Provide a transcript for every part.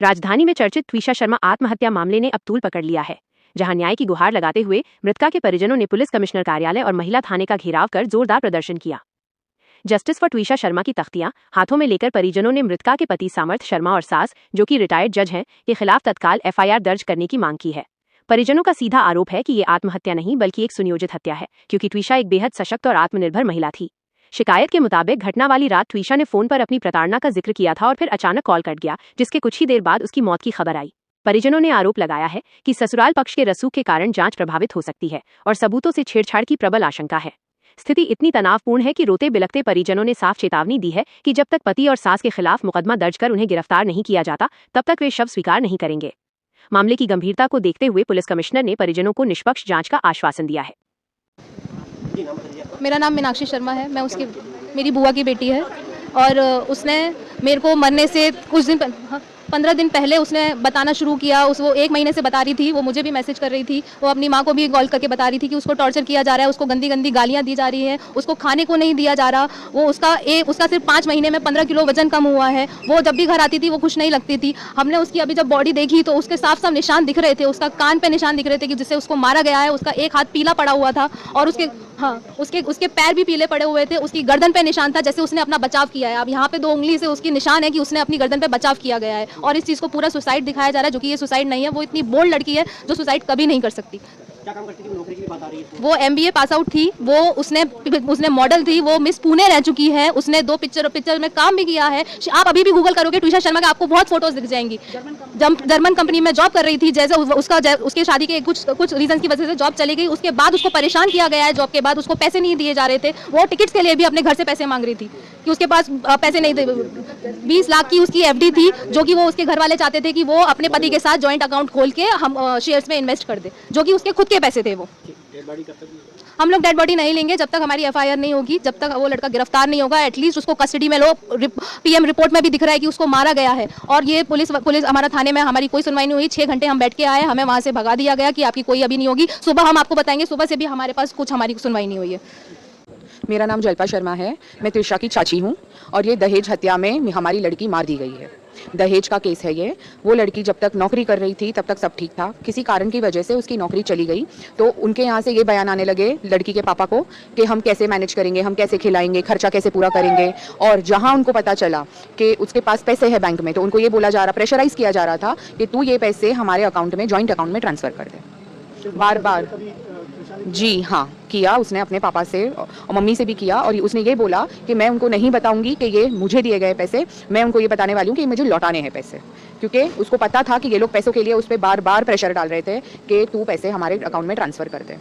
राजधानी में चर्चित ट्वीशा शर्मा आत्महत्या मामले ने अब तूल पकड़ लिया है, जहां न्याय की गुहार लगाते हुए मृतका के परिजनों ने पुलिस कमिश्नर कार्यालय और महिला थाने का घेराव कर जोरदार प्रदर्शन किया। जस्टिस फॉर ट्वीशा शर्मा की तख्तियां हाथों में लेकर परिजनों ने मृतका के पति सामर्थ शर्मा और सास, जो कि रिटायर्ड जज हैं, के खिलाफ तत्काल एफआईआर दर्ज करने की मांग की है। परिजनों का सीधा आरोप है कि ये आत्महत्या नहीं बल्कि एक सुनियोजित हत्या है, क्योंकि ट्वीशा एक बेहद सशक्त और आत्मनिर्भर महिला थी। शिकायत के मुताबिक घटना वाली रात ट्वीशा ने फोन पर अपनी प्रताड़ना का जिक्र किया था और फिर अचानक कॉल कट गया, जिसके कुछ ही देर बाद उसकी मौत की खबर आई। परिजनों ने आरोप लगाया है कि ससुराल पक्ष के रसूख के कारण जांच प्रभावित हो सकती है और सबूतों से छेड़छाड़ की प्रबल आशंका है। स्थिति इतनी तनावपूर्ण है कि रोते बिलखते परिजनों ने साफ चेतावनी दी है कि जब तक पति और सास के खिलाफ मुकदमा दर्ज कर उन्हें गिरफ्तार नहीं किया जाता, तब तक वे शव स्वीकार नहीं करेंगे। मामले की गंभीरता को देखते हुए पुलिस कमिश्नर ने परिजनों को निष्पक्ष जांच का आश्वासन दिया है। मेरा नाम मीनाक्षी शर्मा है, मैं मेरी बुआ की बेटी है और उसने मेरे को मरने से कुछ दिन 15 दिन पहले उसने बताना शुरू किया। वो 1 महीने से बता रही थी, वो मुझे भी मैसेज कर रही थी, वो अपनी माँ को भी कॉल करके बता रही थी कि उसको टॉर्चर किया जा रहा है, उसको गंदी गंदी गालियाँ दी जा रही है, उसको खाने को नहीं दिया जा रहा। वो उसका सिर्फ 5 महीने में 15 किलो वजन कम हुआ है। वो जब भी घर आती थी वो खुश नहीं लगती थी। हमने उसकी अभी जब बॉडी देखी तो उसके साफ साफ निशान दिख रहे थे, उसका कान पे निशान दिख रहे थे कि जिससे उसको मारा गया है। उसका एक हाथ पीला पड़ा हुआ था और उसके पैर भी पीले पड़े हुए थे। उसकी गर्दन पे निशान था जैसे उसने अपना बचाव किया है। अब यहाँ पे 2 उंगली से उसकी निशान है कि उसने अपनी गर्दन पे बचाव किया गया है और इस चीज़ को पूरा सुसाइड दिखाया जा रहा है, जो कि ये सुसाइड नहीं है। वो इतनी बोल्ड लड़की है जो सुसाइड कभी नहीं कर सकती। क्या काम करती थी? नौकरी की बात आ रही है। वो MBA पास आउट थी। वो उसने मॉडल थी। वो मिस पुणे रह चुकी है। उसने 2 पिक्चर में काम भी किया है। आप अभी भी गूगल करोगे ट्वीशा शर्मा के, आपको बहुत फोटोज दिख जाएंगी। जर्मन कंपनी में जॉब कर रही थी। जैसे उसके शादी के कुछ रीजन की वजह से जॉब चली गई। उसके बाद उसको परेशान किया गया है। जॉब के बाद उसको पैसे नहीं दिए जा रहे थे। वो टिकट्स के लिए भी अपने घर से पैसे मांग रही थी कि उसके पास पैसे नहीं थे। 20 लाख की उसकी FD थी, जो कि वो उसके घर वाले चाहते थे कि वो अपने पति के साथ जॉइंट अकाउंट खोल के हम शेयर्स में इन्वेस्ट कर दे, जो कि उसके खुद के पैसे थे। वो हम लोग डेड बॉडी नहीं लेंगे जब तक हमारी FIR नहीं होगी, जब तक वो लड़का गिरफ्तार नहीं होगा। एटलीस्ट उसको कस्टडी में लो। PM रिपोर्ट में भी दिख रहा है कि उसको मारा गया है और ये पुलिस हमारा थाने में हमारी कोई सुनवाई नहीं हुई। 6 घंटे हम बैठ के आए, हमें वहाँ से भगा दिया गया कि आपकी कोई अभी नहीं होगी। सुबह हम आपको बताएंगे। सुबह से भी हमारे पास कुछ हमारी सुनवाई नहीं हुई है। मेरा नाम जल्पा शर्मा है, मैं त्रिशा की चाची हूँ और ये दहेज हत्या में हमारी लड़की मार दी गई है। दहेज का केस है ये। वो लड़की जब तक नौकरी कर रही थी तब तक सब ठीक था। किसी कारण की वजह से उसकी नौकरी चली गई तो उनके यहाँ से ये बयान आने लगे लड़की के पापा को कि हम कैसे मैनेज करेंगे, हम कैसे खिलाएंगे, खर्चा कैसे पूरा करेंगे। और जहाँ उनको पता चला कि उसके पास पैसे है बैंक में, तो उनको ये बोला जा रहा, प्रेशराइज किया जा रहा था कि तू ये पैसे हमारे अकाउंट में, जॉइंट अकाउंट में ट्रांसफ़र कर दे। बार बार जी हाँ किया उसने, अपने पापा से और मम्मी से भी किया। और उसने ये बोला कि मैं उनको नहीं बताऊंगी कि ये मुझे दिए गए पैसे, मैं उनको ये बताने वाली हूँ कि मुझे लौटाने हैं पैसे। क्योंकि उसको पता था कि ये लोग पैसों के लिए उस पर बार बार प्रेशर डाल रहे थे कि तू पैसे हमारे अकाउंट में ट्रांसफ़र कर दे।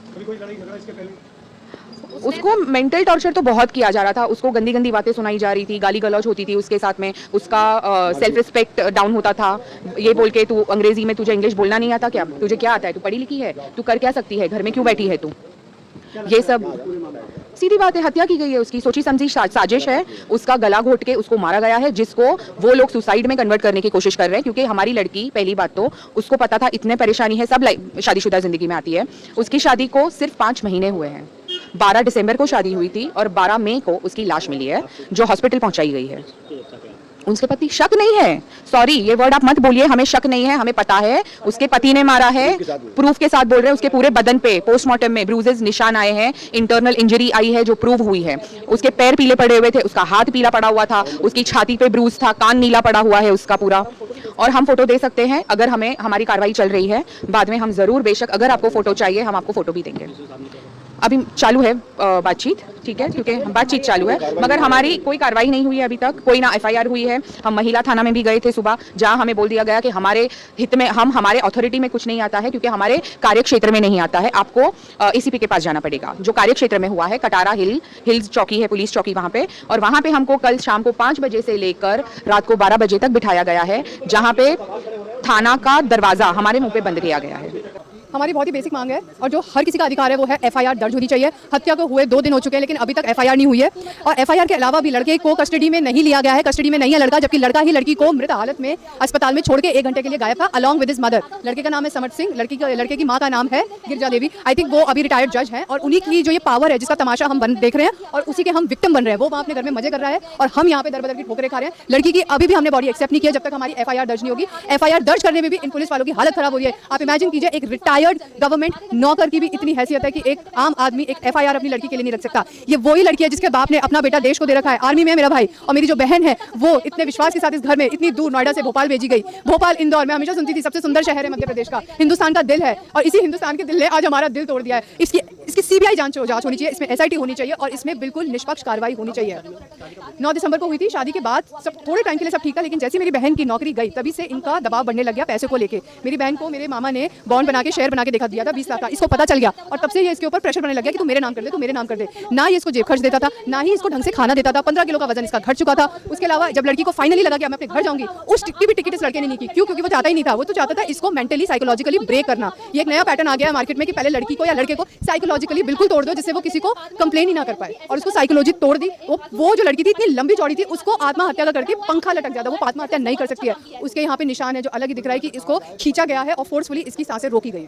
उसको मेंटल टॉर्चर तो बहुत किया जा रहा था। उसको गंदी गंदी बातें सुनाई जा रही थी, गाली गलौज होती थी उसके साथ में। उसका सेल्फ रिस्पेक्ट डाउन होता था। ये बोल के, तू अंग्रेजी में, तुझे इंग्लिश बोलना नहीं आता क्या? तुझे क्या आता है? तू पढ़ी लिखी है? तू कर क्या सकती है? घर में क्यों बैठी है तू? ये सब सीधी बात है। हत्या की गई है उसकी, सोची समझी साजिश है। उसका गला घोट के उसको मारा गया है, जिसको वो लोग सुसाइड में कन्वर्ट करने की कोशिश कर रहे हैं। क्योंकि हमारी लड़की, पहली बात तो उसको पता था इतने परेशानी है, सब शादीशुदा जिंदगी में आती है। उसकी शादी को सिर्फ 5 महीने हुए हैं। 12 दिसंबर को शादी हुई थी और 12 मई को उसकी लाश मिली है, जो हॉस्पिटल पहुंचाई गई है। उसके पति, शक नहीं है, सॉरी ये वर्ड आप मत बोलिए, हमें शक नहीं है, हमें पता है उसके पति ने मारा है। प्रूफ के साथ बोल रहे हैं। उसके पूरे बदन पे पोस्टमार्टम में ब्रूजेस, निशान आए हैं, इंटरनल इंजरी आई है जो प्रूव हुई है। उसके पैर पीले पड़े हुए थे, उसका हाथ पीला पड़ा हुआ था, उसकी छाती पे ब्रूज था, कान नीला पड़ा हुआ है उसका पूरा। और हम फोटो दे सकते हैं अगर हमें, हमारी कार्रवाई चल रही है, बाद में हम जरूर, बेशक अगर आपको फोटो चाहिए हम आपको फोटो भी देंगे। अभी चालू है बातचीत, ठीक है, क्योंकि बातचीत चालू है, मगर हमारी कोई कार्रवाई नहीं हुई है अभी तक, कोई ना FIR हुई है। हम महिला थाना में भी गए थे सुबह, जहां हमें बोल दिया गया कि हमारे हित में, हमारे अथॉरिटी में कुछ नहीं आता है, क्योंकि हमारे कार्य क्षेत्र में नहीं आता है। आपको ECP के पास जाना पड़ेगा। जो कार्य क्षेत्र में हुआ है, कटारा हिल्स चौकी है, पुलिस चौकी वहाँ पे, और वहाँ पे हमको कल शाम को 5 बजे से लेकर रात को 12 बजे तक बिठाया गया है, जहाँ पे थाना का दरवाजा हमारे मुंह पे बंद किया गया है। हमारी बहुत ही बेसिक मांग है और जो हर किसी का अधिकार है वो है एफआईआर दर्ज होनी चाहिए। हत्या को हुए 2 दिन हो चुके हैं लेकिन अभी तक एफआईआर नहीं हुई है और एफआईआर के अलावा भी लड़के को कस्टडी में नहीं लिया गया है, कस्टडी में नहीं है लड़का, जबकि लड़का ही लड़की को मृत हालत में अस्पताल में छोड़ के 1 घंटे के लिए गायब था अलॉन्ग विद हिज मदर। लड़के का नाम है समर सिंह, लड़के की माँ का नाम है गिरजा देवी। आई थिंक वो अभी रिटायर्ड जज हैं और उन्हीं की जो ये पावर है जिसका तमाशा हम देख रहे हैं और उसी के हम विक्टिम बन रहे हैं। वो वहाँ अपने घर में मजे कर रहा है और हम यहाँ पे दर बदर की ठोकरें खा रहे हैं। लड़की की अभी भी हमने बॉडी एक्सेप्ट नहीं किया जब तक हमारी एफआईआर दर्ज नहीं होगी। एफआईआर दर्ज करने में भी इन पुलिस वालों की हालत खराब हो रही है। आप इमेजिन कीजिए एक रिटायर्ड गवर्नमेंट नौकर की भी इतनी हैसियत है कि एक आम आदमी एक एफआईआर अपनी लड़की के लिए नहीं रख सकता। ये वही लड़की है जिसके बाप ने अपना बेटा देश को दे रखा है, आर्मी में मेरा भाई, और मेरी जो बहन है वो इतने विश्वास के साथ इस घर में इतनी दूर नोएडा से भोपाल भेजी गई। भोपाल इंदौर में हमेशा सुनती थी सबसे सुंदर शहर है मध्य प्रदेश का, हिंदुस्तान का दिल है और इसी हिंदुस्तान के दिल ने आज हमारा दिल तोड़ दिया है। इसकी सीबीआई जांच होनी चाहिए, इसमें एसआईटी होनी चाहिए और इसमें बिल्कुल निष्पक्ष कार्रवाई होनी चाहिए। 9 दिसंबर को हुई थी शादी के बाद, सब थोड़े टाइम के लिए सब ठीक था लेकिन जैसे मेरी बहन की नौकरी गई तभी से इनका दबाव बढ़ने लग गया पैसे को लेके। मेरी बहन को मेरे मामा ने बॉन्ड बना के शेयर बना के दिया था 20 लाख का। इसको पता चल गया और तब से ये इसके ऊपर प्रेशर बनने लग गया कि तू मेरे नाम कर दे, तू मेरे नाम कर दे। ना ये इसको जेब खर्च देता था, ना ही इसको ढंग से खाना देता था। 15 किलो का वजन इसका घट चुका था। उसके अलावा जब लड़की को फाइनली लगा कि मैं अपने घर जाऊंगी, उस टिकट भी टिकट इस लड़के ने नहीं की। क्यों? क्योंकि वो चाहता ही नहीं था। वो तो चाहता था इसको मेंटली साइकोलॉजिकली ब्रेक करना। ये एक नया पैटर्न आ गया है मार्केट में कि पहले लड़की को या लड़के को साइकोलॉजिकली बिल्कुल तोड़ दो जिससे वो किसी को कंप्लेन ही ना कर पाए, और उसको साइकोलॉजी तोड़ दी। वो जो लड़की थी इतनी लंबी चौड़ी थी, उसको आत्महत्या का करके पंखा लटक जाता, वो आत्महत्या नहीं कर सकती है। उसके यहाँ पे निशान है जो अलग ही दिख रहा है कि इसको खींचा गया है और फोर्सफुली इसकी सांसें रोकी गई हैं।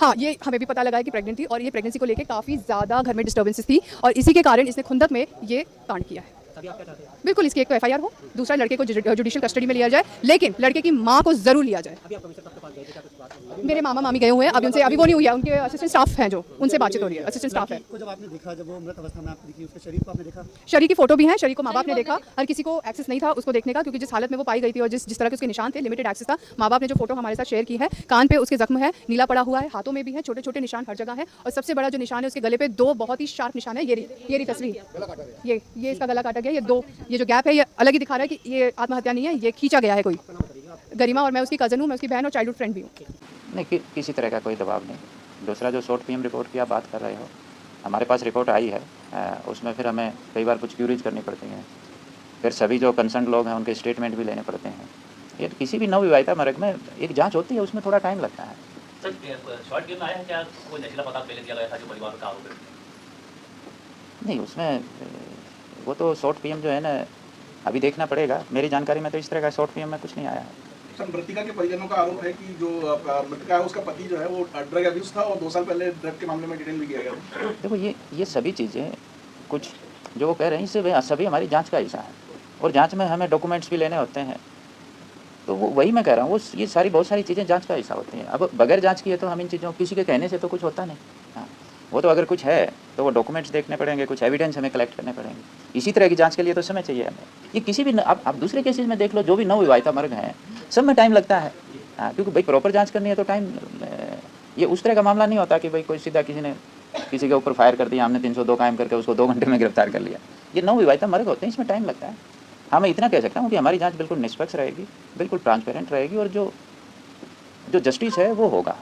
हाँ, ये हमें भी पता लगा है कि प्रेग्नेंट थी और ये प्रेगनेंसी को लेकर काफ़ी ज़्यादा घर में डिस्टर्बेंसेस थी और इसी के कारण इसने खुंदक में ये कांड किया है। बिल्कुल, इसकी एक तो एफआईआर हो, दूसरा लड़के को जुडिशियल कस्टडी में लिया जाए, लेकिन लड़के की मां को जरूर लिया जाए। मेरे मामा मामी गए हुए हैं, अभी वो नहीं हुई है, उनके असिस्टेंट स्टाफ हैं जो उनसे बातचीत हो रही है। असिस्टेंट स्टाफ है। जब आपने देखा, जब वो मृत अवस्था में आपने देखी, उसके शरीर को आपने देखा? शरीर की फोटो भी है, शरीर को माँ बाप ने देखा। हर किसी को एक्सेस नहीं था उसको देखने का, क्योंकि जिस हालत में वो पाई गई थी और जिस तरह के उसके निशान थे, लिमिटेड एक्सेस था। माँ बाप ने जो फोटो हमारे साथ शेयर की है, कान पे उसके जख्म है, नीला पड़ा हुआ है, हाथों में भी है, छोटे छोटे निशान हर जगह है और सबसे बड़ा जो निशान है उसके गले पे 2 बहुत ही शार्प निशान है। ये रही तस्वीर, ये इसका गला काटा गया। ये जो गैप है ये अलग ही दिखा रहा है कि ये आत्महत्या नहीं है, ये खींचा गया है कोई। गरिमा, और मैं उसकी कज़न हूँ, मैं उसकी बहन और चाइल्डहुड फ्रेंड भी हूँ। नहीं, किसी तरह का कोई दबाव नहीं। दूसरा जो शॉर्ट पीएम रिपोर्ट की आप बात कर रहे हो, हमारे पास रिपोर्ट आई है, उसमें फिर हमें कई बार कुछ क्यूरीज करनी पड़ती हैं, फिर सभी जो कंसर्न लोग हैं उनके स्टेटमेंट भी लेने पड़ते हैं। ये किसी भी नवविवाहिता मर्ग में एक जांच होती है, उसमें थोड़ा टाइम लगता है। सर, शॉर्ट पीएम आया है क्या? कोई नशीला पदार्थ पहले दिया गया था जो परिवार का आरोप है? नहीं, उसमें वो तो शॉर्ट पीएम जो है ना, अभी देखना पड़ेगा। मेरी जानकारी में तो इस तरह का शॉर्ट पीएम में कुछ नहीं आया है। सर, मृतिका के परिजनों का आरोप है कि जो मृतिका है उसका पति जो है वो ड्रग अब्यूज था और 2 साल पहले ड्रग के मामले में डिटेन भी किया गया। देखो, ये सभी चीज़ें कुछ जो वो कह रहे हैं इससे सभी हमारी जांच का हिस्सा है और जांच में हमें डॉक्यूमेंट्स भी लेने होते हैं। तो वो वही मैं कह रहा हूँ, वो ये बहुत सारी चीज़ें जांच का हिस्सा होती हैं। अब बगैर जांच किए तो हम इन चीज़ों किसी के कहने से तो कुछ होता नहीं। हाँ, वो तो अगर कुछ है तो वो डॉक्यूमेंट्स देखने पड़ेंगे, कुछ एविडेंस हमें कलेक्ट करने पड़ेंगे। इसी तरह की जांच के लिए तो समय चाहिए हमें। ये किसी भी आप दूसरे केसेस में देख लो, जो भी नवविवाहिता मर्ग हैं सब में टाइम लगता है। हाँ, क्योंकि भाई प्रॉपर जांच करनी है तो टाइम, ये उस तरह का मामला नहीं होता कि भाई कोई सीधा किसी के ऊपर फायर कर दिया, हमने 302 कायम करके उसको 2 घंटे में गिरफ्तार कर लिया। ये नवविवाहिता मर्ग होते हैं, इसमें टाइम लगता है। हाँ, मैं इतना कह सकता हूँ कि हमारी जांच बिल्कुल निष्पक्ष रहेगी, बिल्कुल ट्रांसपेरेंट रहेगी और जो जस्टिस है वो होगा।